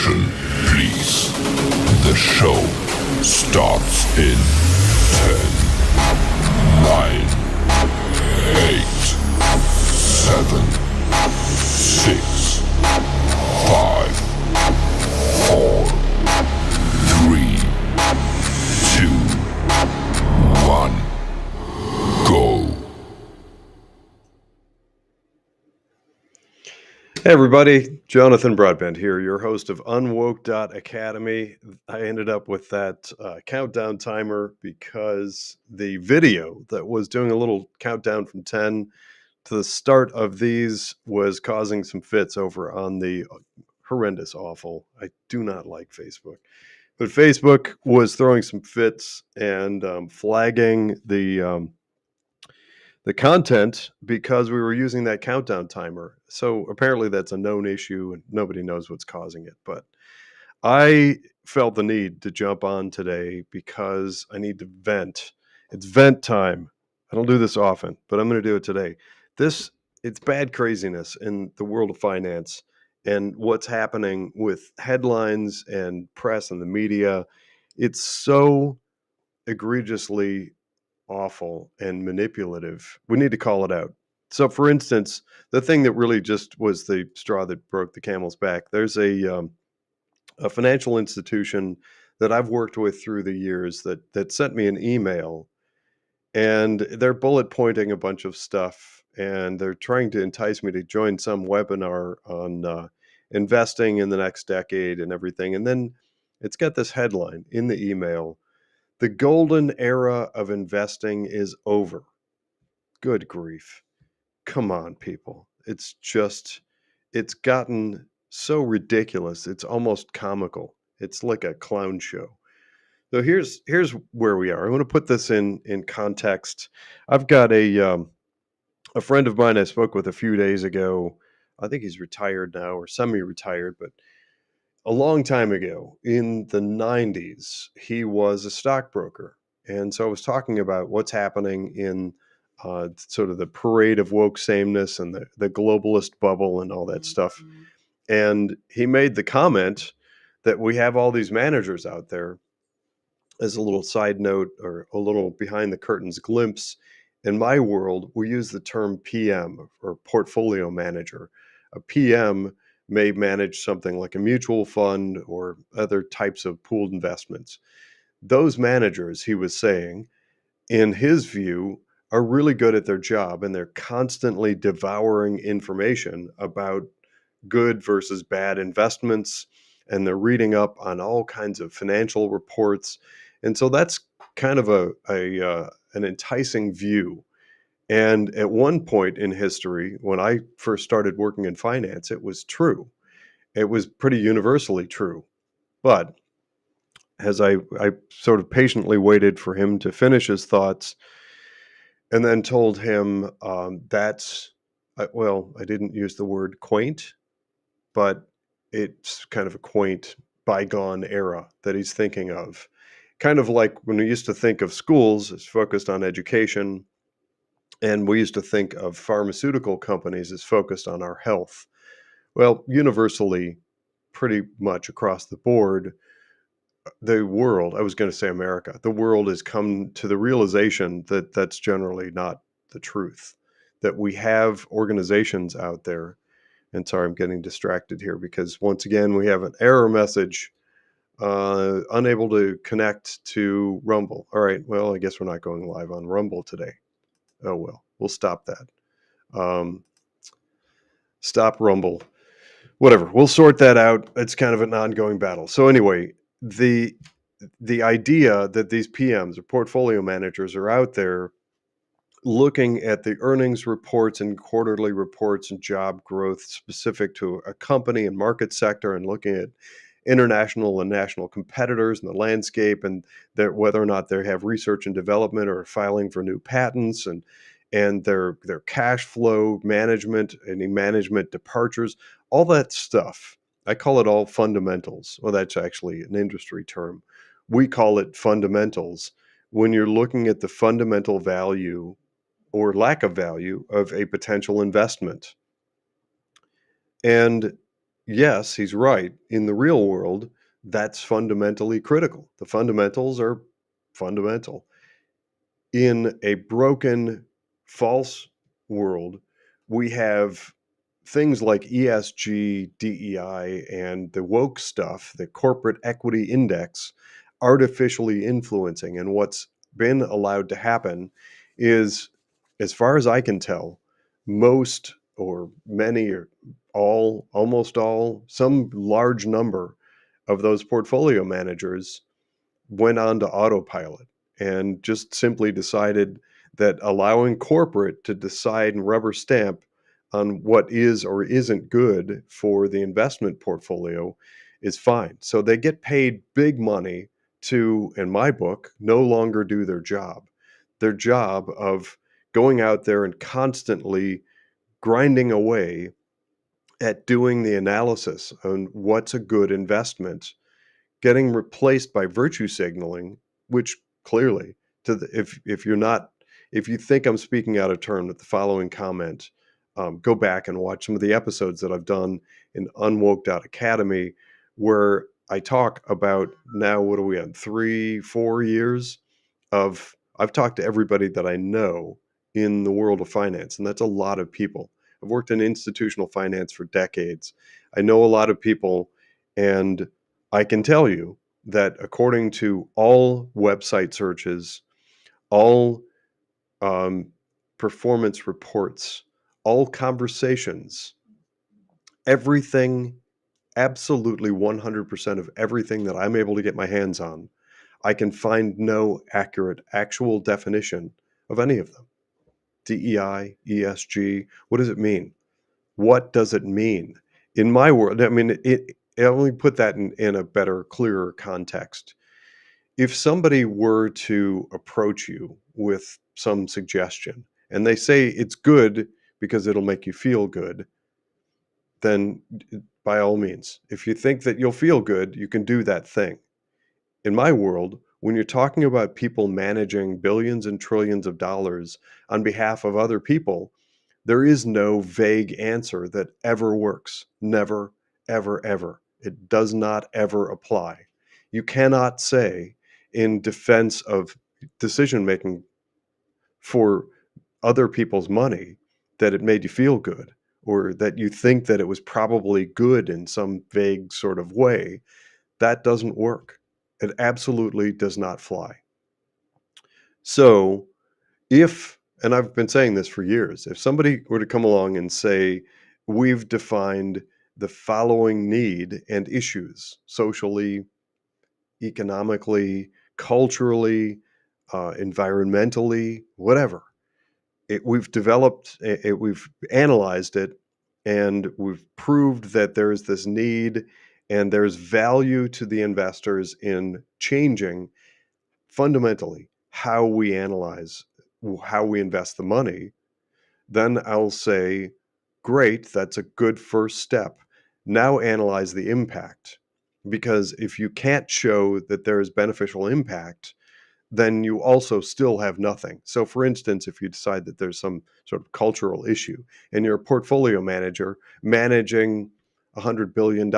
Attention, please. The show starts in 10, 9, 8, 7, 6, 5, 4, 3, 2, 1, go. Hey everybody, Jonathan Broadbent here, your host of UnWoke.Academy. I ended up with that countdown timer because the video that was doing a little countdown from 10 to the start of these was causing some fits over on the horrendous, awful. I do not like Facebook. But Facebook was throwing some fits and flagging the content because we were using that countdown timer. So apparently that's a known issue and nobody knows what's causing it. But I felt the need to jump on today because I need to vent. It's vent time. I don't do this often, but I'm going to do it today. It's bad craziness in the world of finance and what's happening with headlines and press and the media. It's so egregiously awful and manipulative. We need to call it out. So, for instance, the thing that really just was the straw that broke the camel's back. There's a financial institution that I've worked with through the years that sent me an email, and they're bullet pointing a bunch of stuff, and they're trying to entice me to join some webinar on investing in the next decade and everything. And then it's got this headline in the email: "The golden era of investing is over." Good grief. Come on, people. It's gotten so ridiculous. It's almost comical. It's like a clown show. So here's where we are. I want to put this in context. I've got a friend of mine I spoke with a few days ago. I think he's retired now or semi-retired, but a long time ago in the 90s, he was a stockbroker. And so I was talking about what's happening in sort of the parade of woke sameness and the globalist bubble and all that stuff. And he made the comment that we have all these managers out there. As a little side note or a little behind the curtains glimpse, in my world, we use the term PM or portfolio manager. A PM may manage something like a mutual fund or other types of pooled investments. Those managers, he was saying, in his view, are really good at their job, and they're constantly devouring information about good versus bad investments, and they're reading up on all kinds of financial reports. And so that's kind of an enticing view. And at one point in history, when I first started working in finance, it was true. It was pretty universally true. But as I sort of patiently waited for him to finish his thoughts and then told him I didn't use the word quaint, but it's kind of a quaint bygone era that he's thinking of. Kind of like when we used to think of schools as focused on education, and we used to think of pharmaceutical companies as focused on our health. Well, universally, pretty much across the board, the world, I was going to say America, the world has come to the realization that that's generally not the truth, that we have organizations out there. And sorry, I'm getting distracted here because once again, we have an error message, unable to connect to Rumble. All right, well, I guess we're not going live on Rumble today. Oh, well, we'll stop that. Stop Rumble. Whatever, we'll sort that out. It's kind of an ongoing battle. So anyway, the idea that these PMs or portfolio managers are out there looking at the earnings reports and quarterly reports and job growth specific to a company and market sector, and looking at international and national competitors in the landscape, and whether or not they have research and development or filing for new patents, and their cash flow management, any management departures, all that stuff. I call it all fundamentals. Well, that's actually an industry term. We call it fundamentals when you're looking at the fundamental value or lack of value of a potential investment. And yes, he's right. In the real world, that's fundamentally critical. The fundamentals are fundamental. In a broken, false world, we have things like ESG, DEI, and the woke stuff, the corporate equity index, artificially influencing. And what's been allowed to happen is, as far as I can tell, most or many or all, almost all, some large number of those portfolio managers went on to autopilot and just simply decided that allowing corporate to decide and rubber stamp on what is or isn't good for the investment portfolio is fine. So they get paid big money to, in my book, no longer do their job. Their job of going out there and constantly grinding away at doing the analysis on what's a good investment, getting replaced by virtue signaling, which clearly, to the, if you're not, if you think I'm speaking out of turn with the following comment, go back and watch some of the episodes that I've done in UnWoke.Academy, where I talk about, now what are we on, 3 4 years of, I've talked to everybody that I know in the world of finance, and that's a lot of people. I've worked in institutional finance for decades. I know a lot of people, and I can tell you that according to all website searches, all um, performance reports, all conversations, everything, absolutely 100% of everything that I'm able to get my hands on, I can find no accurate, actual definition of any of them. DEI, ESG, what does it mean? What does it mean? In my world, I mean, it only put that in a better, clearer context. If somebody were to approach you with some suggestion and they say it's good because it'll make you feel good, then by all means, if you think that you'll feel good, you can do that thing. In my world, when you're talking about people managing billions and trillions of dollars on behalf of other people, there is no vague answer that ever works. Never, ever, ever. It does not ever apply. You cannot say, in defense of decision making for other people's money, that it made you feel good, or that you think that it was probably good in some vague sort of way. That doesn't work. It absolutely does not fly. So if, and I've been saying this for years, if somebody were to come along and say, we've defined the following need and issues socially, economically, culturally, environmentally, whatever, we've developed it, we've analyzed it, and we've proved that there's this need and there's value to the investors in changing fundamentally how we analyze, how we invest the money, then I'll say, great, that's a good first step. Now analyze the impact. Because if you can't show that there is beneficial impact, then you also still have nothing. So, for instance, if you decide that there's some sort of cultural issue and you're a portfolio manager managing $100 billion,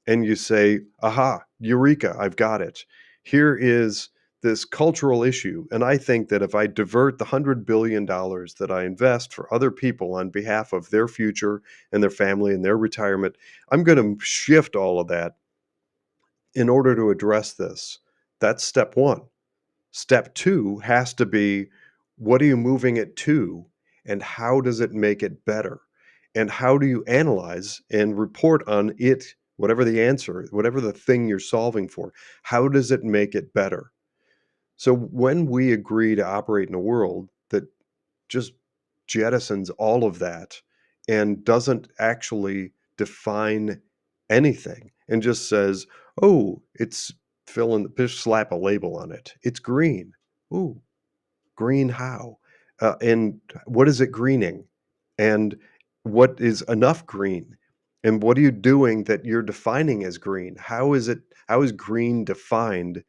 and you say, aha, eureka, I've got it. Here is this cultural issue. And I think that if I divert the $100 billion that I invest for other people on behalf of their future and their family and their retirement, I'm going to shift all of that in order to address this. That's step one. Step two has to be, what are you moving it to, and how does it make it better? And how do you analyze and report on it, whatever the answer, whatever the thing you're solving for, how does it make it better? So when we agree to operate in a world that just jettisons all of that and doesn't actually define anything and just says, oh, it's fill in, just slap a label on it. It's green. Ooh, green how? And what is it greening? And what is enough green? And what are you doing that you're defining as green? How is it, how is green defined?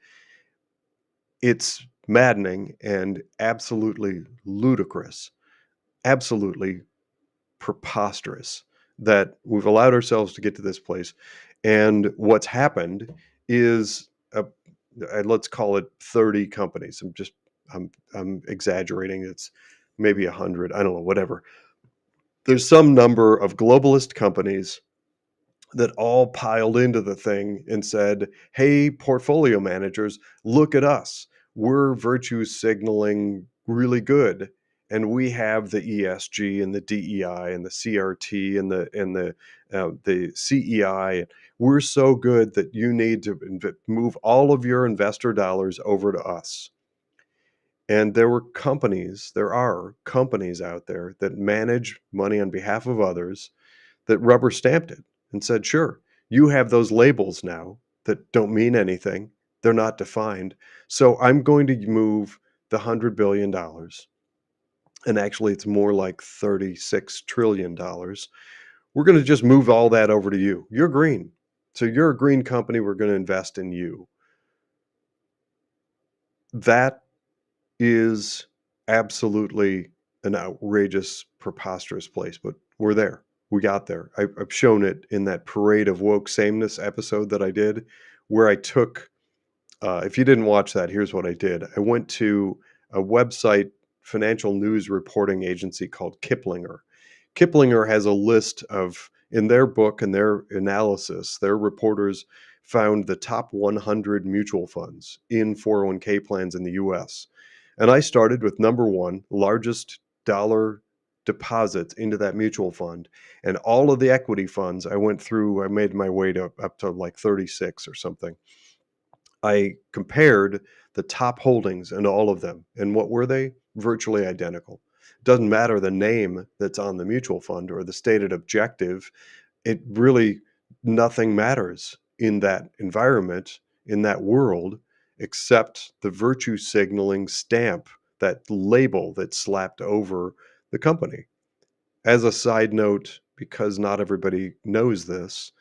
It's maddening and absolutely ludicrous, absolutely preposterous that we've allowed ourselves to get to this place. And what's happened is, let's call it 30 companies. I'm exaggerating. It's maybe 100. I don't know, whatever. There's some number of globalist companies that all piled into the thing and said, "Hey, portfolio managers, look at us. We're virtue signaling really good, and we have the ESG and the DEI and the CRT and the CEI. We're so good that you need to move all of your investor dollars over to us." And there are companies out there that manage money on behalf of others that rubber stamped it and said, "Sure, you have those labels now that don't mean anything. They're not defined. So I'm going to move the $100 billion, and actually it's more like $36 trillion. We're going to just move all that over to you. You're green. So you're a green company. We're going to invest in you." That is absolutely an outrageous, preposterous place, but we're there. We got there. I've shown it in that Parade of Woke Sameness episode that I did, where I took, if you didn't watch that, here's what I did. I went to a website, financial news reporting agency called Kiplinger. Kiplinger has a list of, in their book and their analysis, their reporters found the top 100 mutual funds in 401k plans in the US. And I started with number one, largest dollar deposits into that mutual fund. And all of the equity funds I went through, I made my way to up to like 36 or something. I compared the top holdings in all of them. And what were they? Virtually identical. Doesn't matter the name that's on the mutual fund or the stated objective. It really, nothing matters in that environment, in that world, except the virtue signaling stamp, that label that's slapped over the company. As a side note, because not everybody knows this,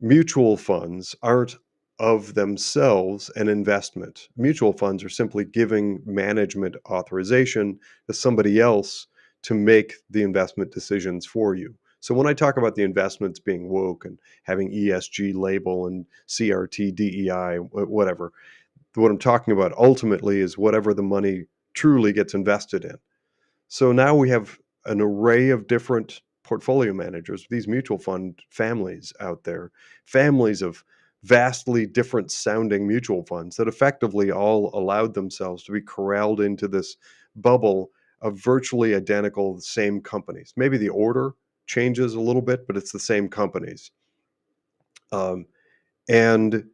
mutual funds aren't of themselves an investment. Mutual funds are simply giving management authorization to somebody else to make the investment decisions for you. So when I talk about the investments being woke and having ESG label and CRT, DEI, whatever, what I'm talking about ultimately is whatever the money truly gets invested in. So now we have an array of different portfolio managers, these mutual fund families out there, families of vastly different sounding mutual funds that effectively all allowed themselves to be corralled into this bubble of virtually identical same companies. Maybe the order changes a little bit, but it's the same companies. And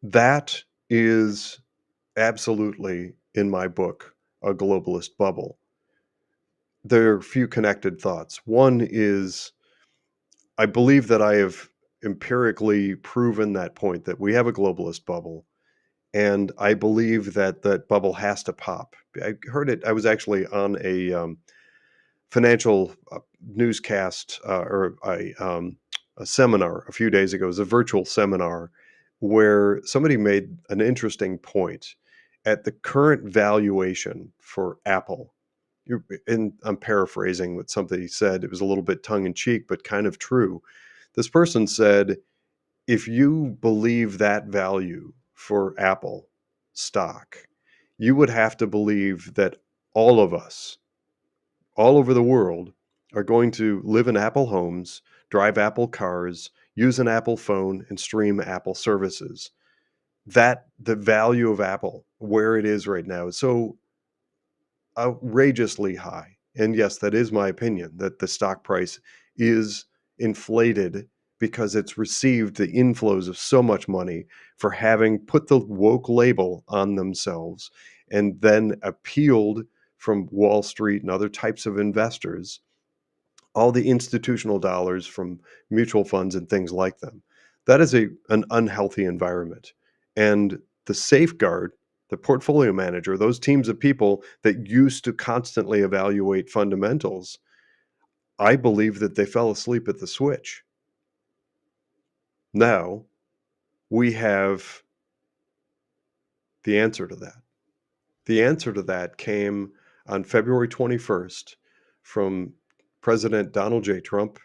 that is absolutely, in my book, a globalist bubble. There are a few connected thoughts. One is, I believe that I have empirically proven that point, that we have a globalist bubble, and I believe that that bubble has to pop. I heard it. I was actually on a financial newscast or a seminar a few days ago. It was a virtual seminar where somebody made an interesting point. At the current valuation for Apple, and I'm paraphrasing what somebody said. It was a little bit tongue in cheek, but kind of true. This person said, if you believe that value for Apple stock, you would have to believe that all of us, all over the world, are going to live in Apple homes, drive Apple cars, use an Apple phone, and stream Apple services. That the value of Apple, where it is right now, is so outrageously high. And yes, that is my opinion, that the stock price is inflated because it's received the inflows of so much money for having put the woke label on themselves and then appealed from Wall Street and other types of investors, all the institutional dollars from mutual funds and things like them. That is an unhealthy environment. And the safeguard, the portfolio manager, those teams of people that used to constantly evaluate fundamentals, I believe that they fell asleep at the switch. Now we have the answer to that. The answer to that came on February 21st from President Donald J. Trump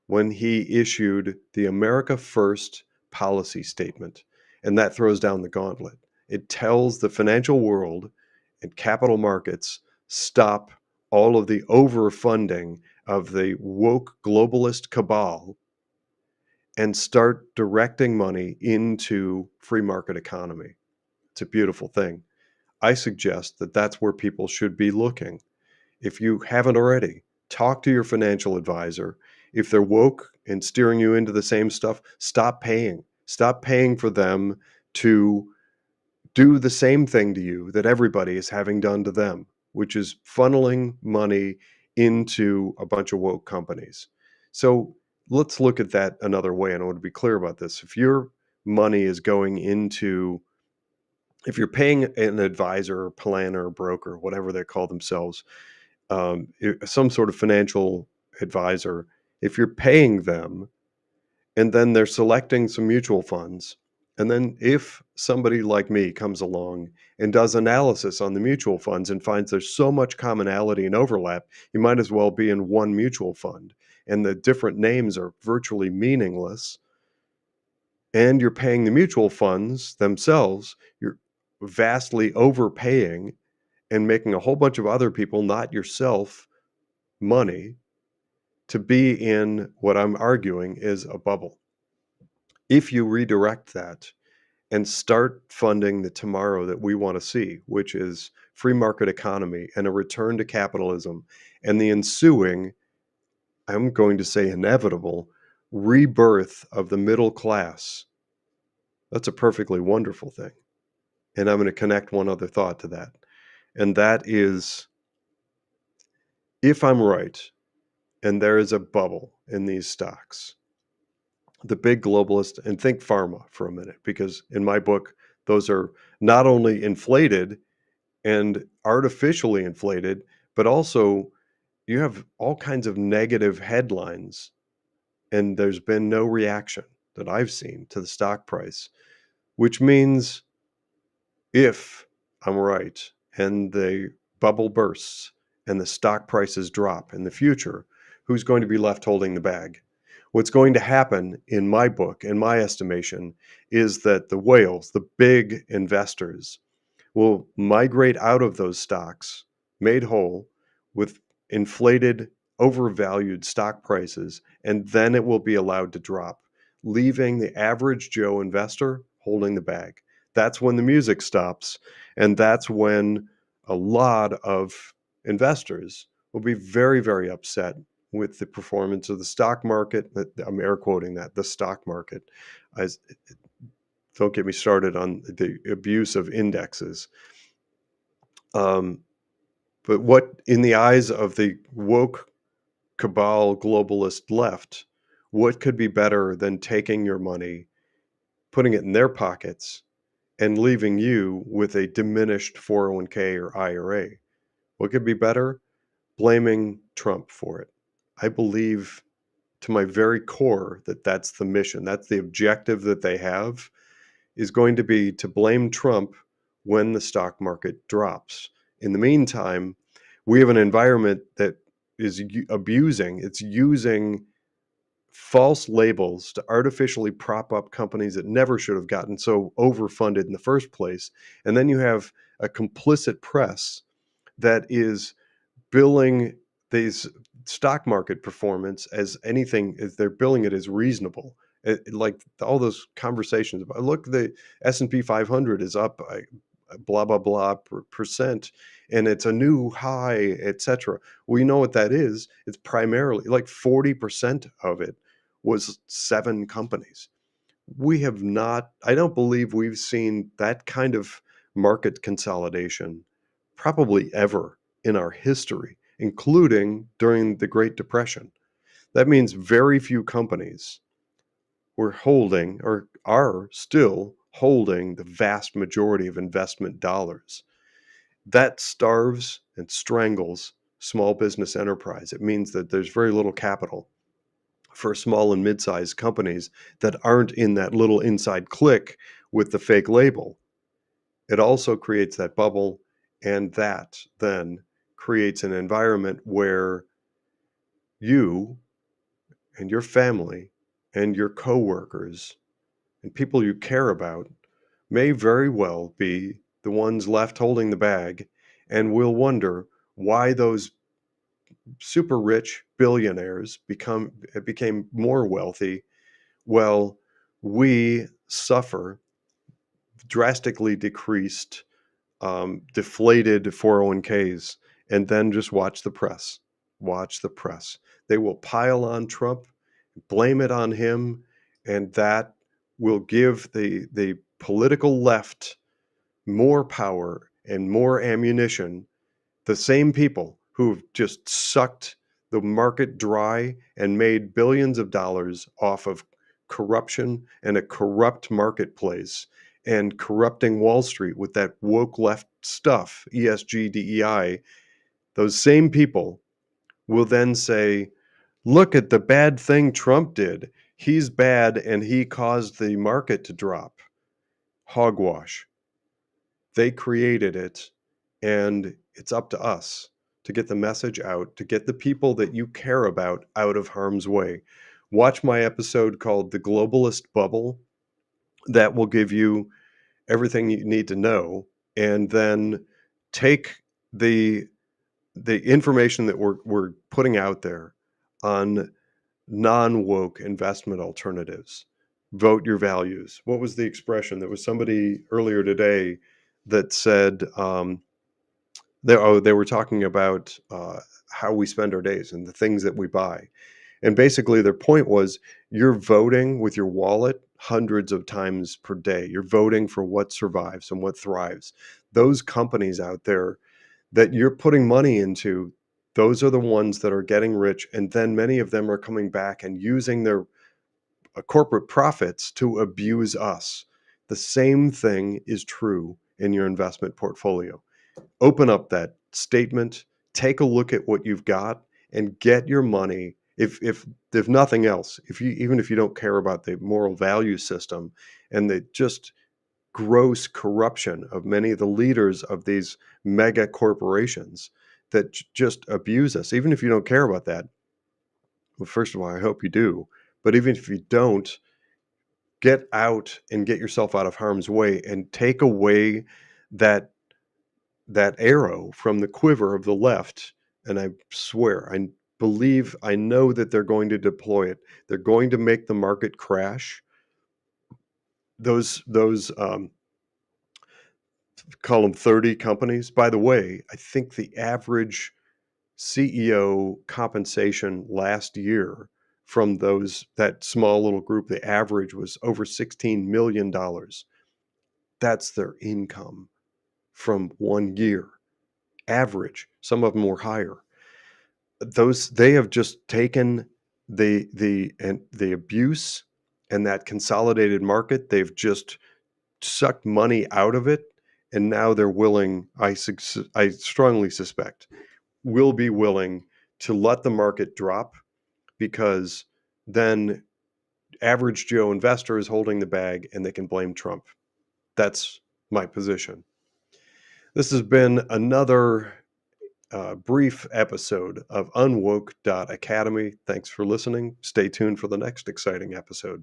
when he issued the America First policy statement, and that throws down the gauntlet. It tells the financial world and capital markets, stop all of the overfunding of the woke globalist cabal and start directing money into free market economy. It's a beautiful thing. I suggest that that's where people should be looking. If you haven't already, talk to your financial advisor. If they're woke and steering you into the same stuff, stop paying. Stop paying for them to do the same thing to you that everybody is having done to them, which is funneling money into a bunch of woke companies. So let's look at that another way. And I want to be clear about this. If your money is going into, if you're paying an advisor or planner or broker, whatever they call themselves, some sort of financial advisor, if you're paying them and then they're selecting some mutual funds, and then if somebody like me comes along and does analysis on the mutual funds and finds there's so much commonality and overlap, you might as well be in one mutual fund, and the different names are virtually meaningless, and you're paying the mutual funds themselves, you're vastly overpaying and making a whole bunch of other people, not yourself, money to be in what I'm arguing is a bubble. If you redirect that and start funding the tomorrow that we want to see, which is free market economy and a return to capitalism and the ensuing, I'm going to say inevitable, rebirth of the middle class, that's a perfectly wonderful thing. And I'm going to connect one other thought to that. And that is, if I'm right, and there is a bubble in these stocks, the big globalist, and think pharma for a minute, because in my book, those are not only inflated and artificially inflated, but also you have all kinds of negative headlines, and there's been no reaction that I've seen to the stock price, which means if I'm right and the bubble bursts and the stock prices drop in the future, who's going to be left holding the bag? What's going to happen in my book, in my estimation, is that the whales, the big investors, will migrate out of those stocks, made whole with inflated, overvalued stock prices, and then it will be allowed to drop, leaving the average Joe investor holding the bag. That's when the music stops, and that's when a lot of investors will be very, very upset with the performance of the stock market. I'm air quoting that, the stock market. Don't get me started on the abuse of indexes. But what, in the eyes of the woke cabal globalist left, what could be better than taking your money, putting it in their pockets, and leaving you with a diminished 401k or IRA? What could be better? Blaming Trump for it. I believe to my very core that that's the mission. That's the objective that they have, is going to be to blame Trump when the stock market drops. In the meantime, we have an environment that is abusing, it's using false labels to artificially prop up companies that never should have gotten so overfunded in the first place. And then you have a complicit press that is billing these stock market performance as anything, as they're billing it as reasonable. Like all those conversations about, look, the S&P 500 is up blah blah blah percent, and it's a new high, etc. Well, you know what that is? It's primarily like 40% of it was 7 companies. We have not, I don't believe we've seen that kind of market consolidation probably ever in our history, including during the Great Depression. That means very few companies were holding or are still holding the vast majority of investment dollars. That starves and strangles small business enterprise. It means that there's very little capital for small and mid-sized companies that aren't in that little inside click with the fake label. It also creates that bubble, and that then creates an environment where you and your family and your coworkers and people you care about may very well be the ones left holding the bag, and will wonder why those super rich billionaires became more wealthy. Well, we suffer drastically decreased, deflated 401ks, and then just watch the press. Watch the press. They will pile on Trump, blame it on him, and that will give the political left more power and more ammunition. The same people who've just sucked the market dry and made billions of dollars off of corruption and a corrupt marketplace and corrupting Wall Street with that woke left stuff, ESG, DEI, those same people will then say, look at the bad thing Trump did. He's bad and he caused the market to drop. Hogwash. They created it, and it's up to us to get the message out, to get the people that you care about out of harm's way. Watch my episode called The Globalist Bubble. That will give you everything you need to know, and then take the information that we're putting out there on non-woke investment alternatives. Vote your values. What was the expression? There was somebody earlier today that said, they were talking about how we spend our days and the things that we buy. And basically their point was, you're voting with your wallet hundreds of times per day. You're voting for what survives and what thrives. Those companies out there that you're putting money into, those are the ones that are getting rich. And then many of them are coming back and using their corporate profits to abuse us. The same thing is true in your investment portfolio. Open up that statement, take a look at what you've got, and get your money. If nothing else, even if you don't care about the moral value system and the just gross corruption of many of the leaders of these mega corporations that just abuse us, even if you don't care about that, well, first of all, I hope you do. But even if you don't, get out and get yourself out of harm's way and take away that arrow from the quiver of the left. And I swear, I know that they're going to deploy it. They're going to make the market crash. Those call them 30 companies. By the way, I think the average CEO compensation last year from that small little group, the average was over $16 million. That's their income from 1 year. Average. Some of them were higher. They have just taken the abuse and that consolidated market. They've just sucked money out of it, and now they're willing, I strongly suspect, will be willing to let the market drop, because then average Joe investor is holding the bag and they can blame Trump. That's my position. This has been another brief episode of UnWoke.Academy. Thanks for listening. Stay tuned for the next exciting episode.